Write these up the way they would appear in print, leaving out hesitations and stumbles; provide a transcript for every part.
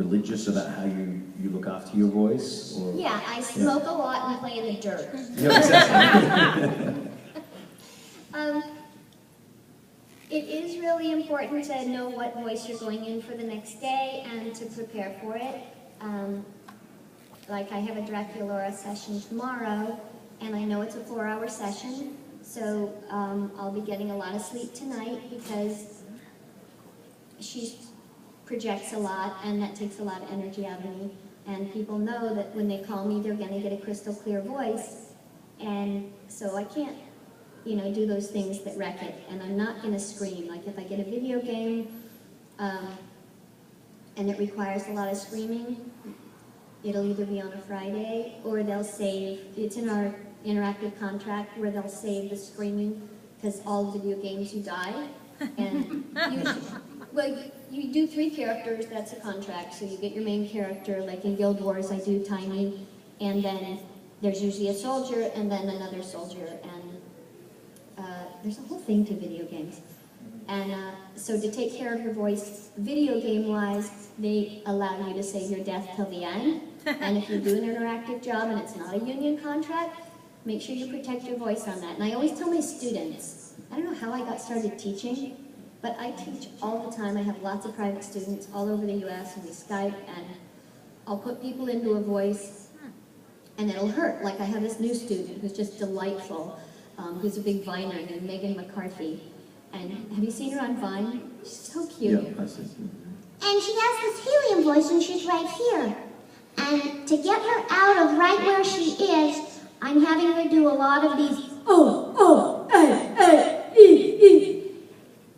religious about how you look after your voice? Or, yeah, I smoke a lot and play in the dirt. Yeah, exactly. It is really important to know what voice you're going in for the next day and to prepare for it. Like I have a Draculaura session tomorrow, and I know it's a 4-hour session, so I'll be getting a lot of sleep tonight because she projects a lot, and that takes a lot of energy out of me. And people know that when they call me, they're going to get a crystal clear voice, and so I can't, you know, do those things that wreck it. And I'm not going to scream. Like if I get a video game and it requires a lot of screaming, it'll either be on a Friday or they'll save, it's in our interactive contract where they'll save the screaming because all video games you die. And well, you do 3 characters, that's a contract. So you get your main character, like in Guild Wars I do Tiny, and then there's usually a soldier and then another soldier, and there's a whole thing to video games. And so to take care of your voice, video game-wise, they allow you to save your death till the end. And if you do an interactive job and it's not a union contract, make sure you protect your voice on that. And I always tell my students, I don't know how I got started teaching, but I teach all the time. I have lots of private students all over the US, and we Skype, and I'll put people into a voice and it'll hurt. Like I have this new student who's just delightful, who's a big Viner named Megan McCarthy. And have you seen her on Vine? She's so cute. Yeah, I see. And she has this helium voice, and she's right here. And to get her out of right where she is, I'm having her do a lot of these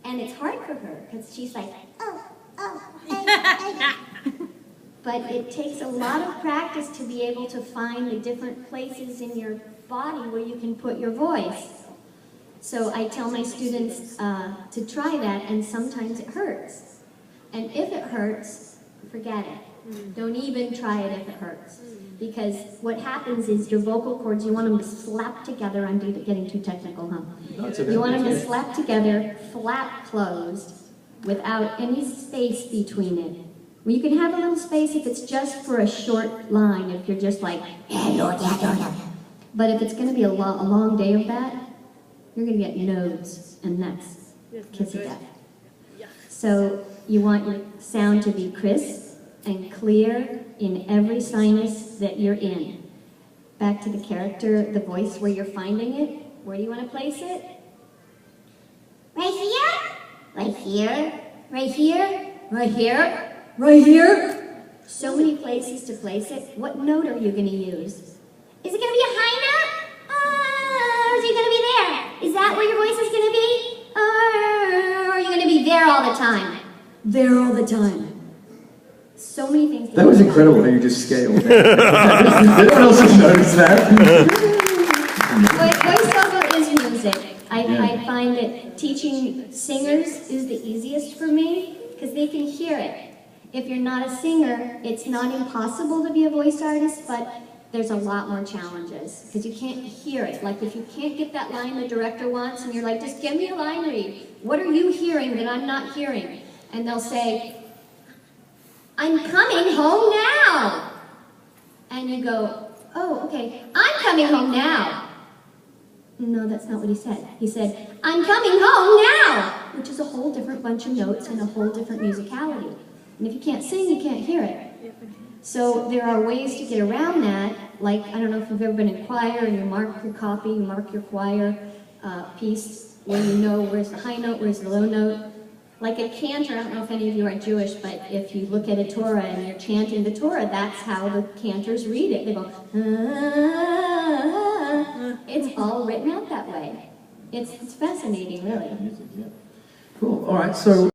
And it's hard for her, because she's like, but it takes a lot of practice to be able to find the different places in your body where you can put your voice. So I tell my students to try that, and sometimes it hurts. And if it hurts, forget it. Don't even try it if it hurts. Because what happens is your vocal cords, you want them to slap together. I'm getting too technical, huh? No, it's okay. You want them to slap together, flap closed, without any space between it. Well, you can have a little space if it's just for a short line, if you're just like, but if it's going to be a long day of that, you're going to get nodes, and that's kiss of death. So you want your sound to be crisp and clear in every sinus that you're in. Back to the character, the voice where you're finding it. Where do you want to place it? right here, Right here, right here, right here, right here. So many places to place it. What note are you going to use? Is it going to be a high note? Or is it going to be there? Is that where your voice is going to be? Or are you going to be there all the time? There all the time. So many things. That was incredible how you just scaled. No one else has noticed that. Voiceover is music. I find that teaching singers is the easiest for me because they can hear it. If you're not a singer, it's not impossible to be a voice artist, but there's a lot more challenges because you can't hear it. Like if you can't get that line the director wants and you're like, just give me a line read. What are you hearing that I'm not hearing? And they'll say, I'm coming home now. And you go, oh, okay, I'm coming home now. No, that's not what he said. He said, I'm coming home now, which is a whole different bunch of notes and a whole different musicality. And if you can't sing, you can't hear it. So there are ways to get around that. Like, I don't know if you've ever been in choir and you mark your copy, you mark your choir piece where you know where's the high note, where's the low note. Like a cantor, I don't know if any of you are Jewish, but if you look at a Torah and you're chanting the Torah, that's how the cantors read it. They go, it's all written out that way. It's fascinating, really. Cool. All right. So.